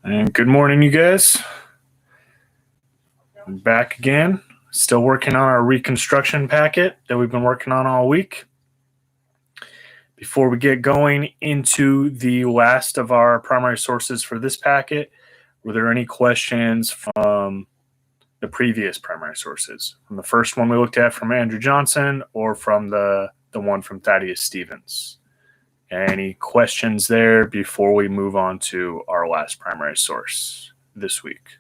And good morning, you guys. I'm back again. Still working on our Reconstruction packet that we've been working on all week. Before we get going into the last of our primary sources for this packet, were there any questions from the previous primary sources? From the first one we looked at from Andrew Johnson, or from the one from Thaddeus Stevens? Any questions there before we move on to our last primary source this week?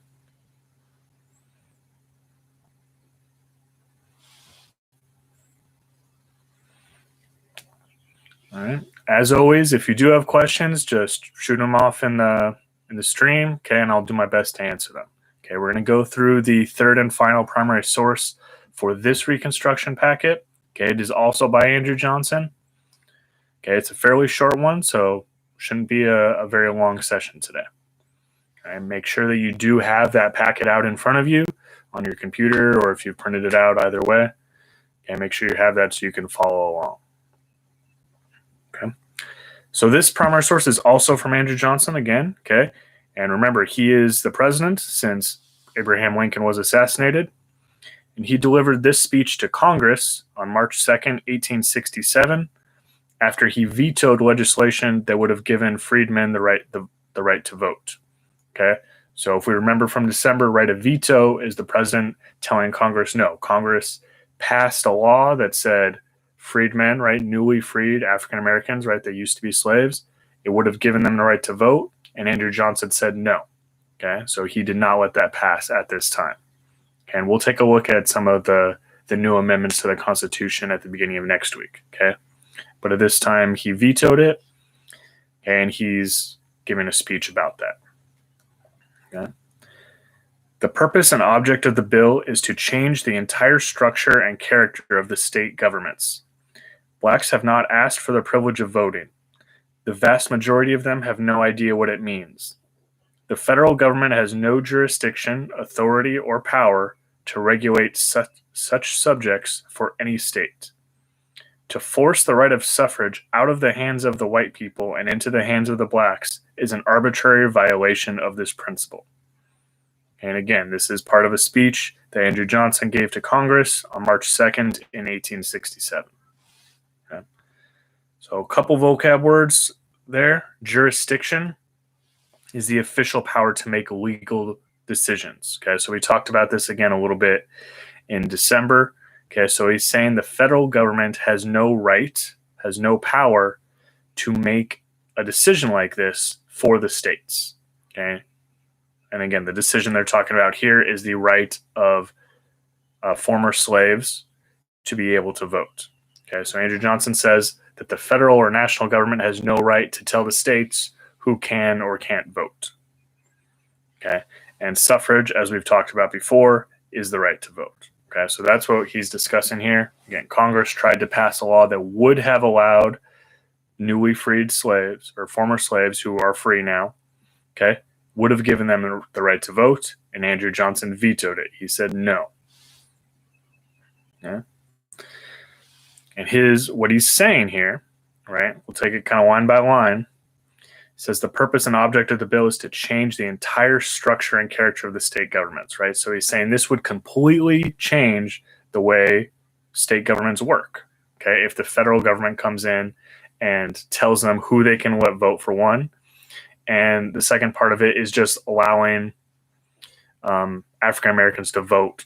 All right. As always, if you do have questions, just shoot them off in the stream, okay, and I'll do my best to answer them. Okay, we're going to go through the third and final primary source for this Reconstruction packet. Okay, it is also by Andrew Johnson. Okay, it's a fairly short one, so shouldn't be a very long session today. Okay, make sure that you do have that packet out in front of you on your computer, or if you've printed it out, either way. Okay, make sure you have that so you can follow along. Okay. So this primary source is also from Andrew Johnson again, okay? And remember, he is the president since Abraham Lincoln was assassinated. And he delivered this speech to Congress on March 2nd, 1867, after he vetoed legislation that would have given freedmen the right to vote. Okay? So if we remember from December, right, a veto is the president telling Congress no. Congress passed a law that said freedmen, right, newly freed African Americans, right, that used to be slaves, it would have given them the right to vote, and Andrew Johnson said no. Okay, so he did not let that pass at this time. And we'll take a look at some of the new amendments to the Constitution at the beginning of next week. Okay, but at this time he vetoed it, and he's giving a speech about that. Okay. The purpose and object of the bill is to change the entire structure and character of the state governments. Blacks have not asked for the privilege of voting. The vast majority of them have no idea what it means. The federal government has no jurisdiction, authority, or power to regulate such subjects for any state. To force the right of suffrage out of the hands of the white people and into the hands of the blacks is an arbitrary violation of this principle. And again, this is part of a speech that Andrew Johnson gave to Congress on March 2nd in 1867. Okay. So a couple vocab words there. Jurisdiction is the official power to make legal decisions. Okay, so we talked about this again a little bit in December. Okay, so he's saying the federal government has no right, has no power to make a decision like this for the states. Okay, and again, the decision they're talking about here is the right of former slaves to be able to vote. Okay, so Andrew Johnson says that the federal or national government has no right to tell the states who can or can't vote. Okay, and suffrage, as we've talked about before, is the right to vote. Okay, so that's what he's discussing here. Again, Congress tried to pass a law that would have allowed newly freed slaves or former slaves who are free now, okay, would have given them the right to vote, and Andrew Johnson vetoed it. He said no. Okay. And what he's saying here, right, we'll take it kind of line by line, says the purpose and object of the bill is to change the entire structure and character of the state governments, right? So he's saying this would completely change the way state governments work, okay? If the federal government comes in and tells them who they can let vote for one, and the second part of it is just allowing African Americans to vote,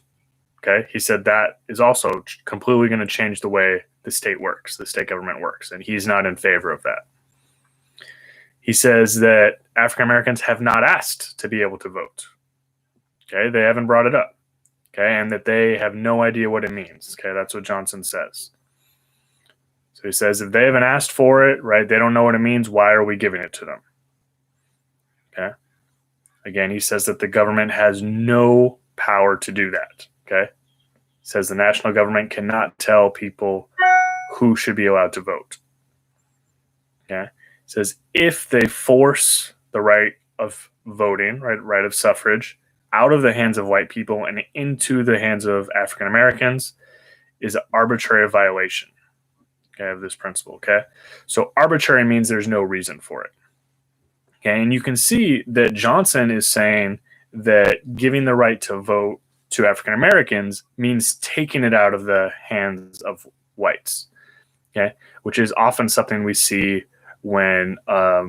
okay? He said that is also completely going to change the way the state works, the state government works, and he's not in favor of that. He says that African Americans have not asked to be able to vote. Okay, they haven't brought it up. Okay, and that they have no idea what it means. Okay, that's what Johnson says. So he says if they haven't asked for it, right, they don't know what it means, why are we giving it to them? Okay. Again, he says that the government has no power to do that. Okay. He says the national government cannot tell people who should be allowed to vote. Okay. Says if they force the right of voting, right of suffrage, out of the hands of white people and into the hands of African Americans, is an arbitrary violation, okay, of this principle. Okay, so arbitrary means there's no reason for it. Okay, and you can see that Johnson is saying that giving the right to vote to African Americans means taking it out of the hands of whites. Okay, which is often something we see when a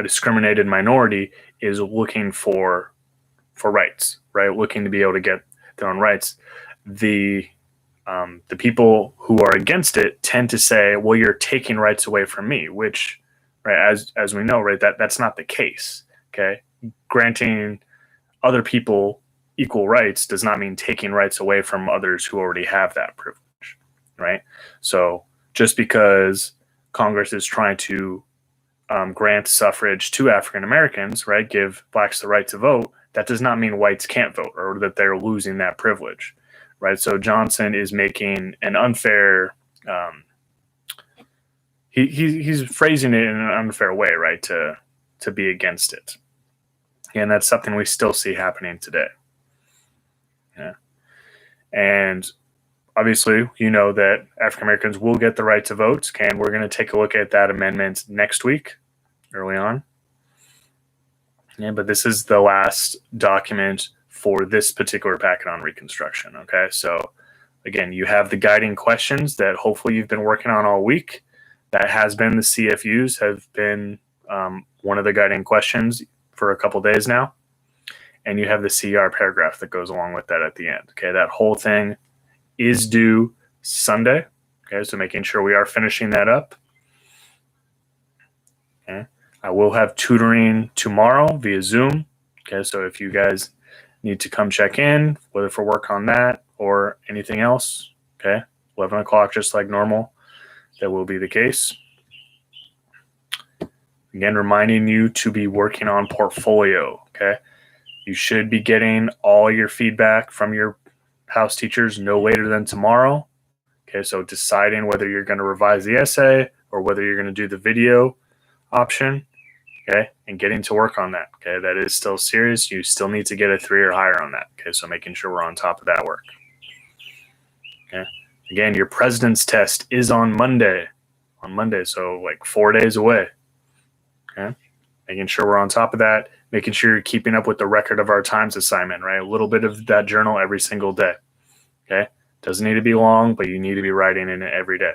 discriminated minority is looking for rights, right? Looking to be able to get their own rights. The people who are against it tend to say, "Well, you're taking rights away from me," which, right, as we know, right, that's not the case. Okay, granting other people equal rights does not mean taking rights away from others who already have that privilege, right? So just because Congress is trying to grant suffrage to African Americans, right, give blacks the right to vote, that does not mean whites can't vote or that they're losing that privilege, right? So Johnson is making an unfair, he's phrasing it in an unfair way, right, to be against it. And that's something we still see happening today. Yeah. And obviously, you know that African Americans will get the right to vote. Okay, and we're going to take a look at that amendment next week, early on. Yeah, but this is the last document for this particular packet on Reconstruction. Okay, so again, you have the guiding questions that hopefully you've been working on all week. That has been the CFUs have been one of the guiding questions for a couple days now. And you have the CR paragraph that goes along with that at the end. Okay, that whole thing is due Sunday. Okay, so making sure we are finishing that up. Okay, I will have tutoring tomorrow via Zoom. Okay, so if you guys need to come check in, whether for work on that or anything else, okay, 11 o'clock just like normal, that will be the case. Again, reminding you to be working on portfolio, okay? You should be getting all your feedback from your house teachers no later than tomorrow. Okay, so deciding whether you're going to revise the essay or whether you're going to do the video option, okay, and getting to work on that. Okay, that is still serious. You still need to get a 3 or higher on that. Okay, so making sure we're on top of that work. Okay, again, your president's test is on Monday. So like 4 days away. Okay, making sure we're on top of that. Making sure you're keeping up with the record of our times assignment, right? A little bit of that journal every single day. Okay, doesn't need to be long, but you need to be writing in it every day.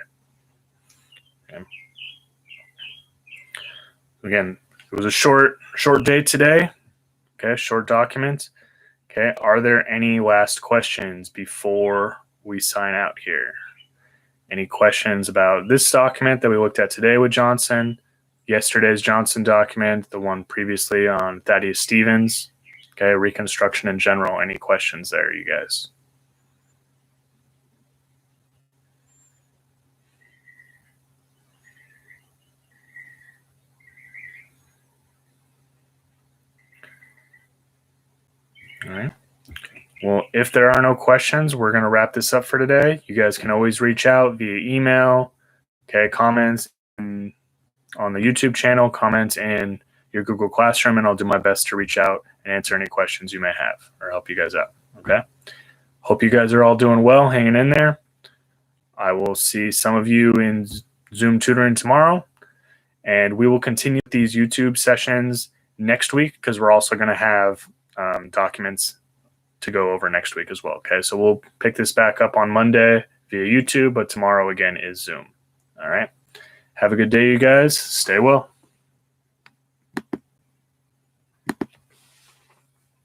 Okay. Again, it was a short day today. Okay, short document. Okay, are there any last questions before we sign out here? Any questions about this document that we looked at today with Johnson? Yesterday's Johnson document, the one previously on Thaddeus Stevens, okay, Reconstruction in general. Any questions there, you guys? All right. Well, if there are no questions, we're going to wrap this up for today. You guys can always reach out via email, okay, comments on the YouTube channel, comments in your Google Classroom, and I'll do my best to reach out and answer any questions you may have or help you guys out, okay? Hope you guys are all doing well, hanging in there. I will see some of you in Zoom tutoring tomorrow, and we will continue these YouTube sessions next week because we're also going to have documents to go over next week as well, okay? So we'll pick this back up on Monday via YouTube, but tomorrow again is Zoom, all right? Have a good day, you guys. Stay well.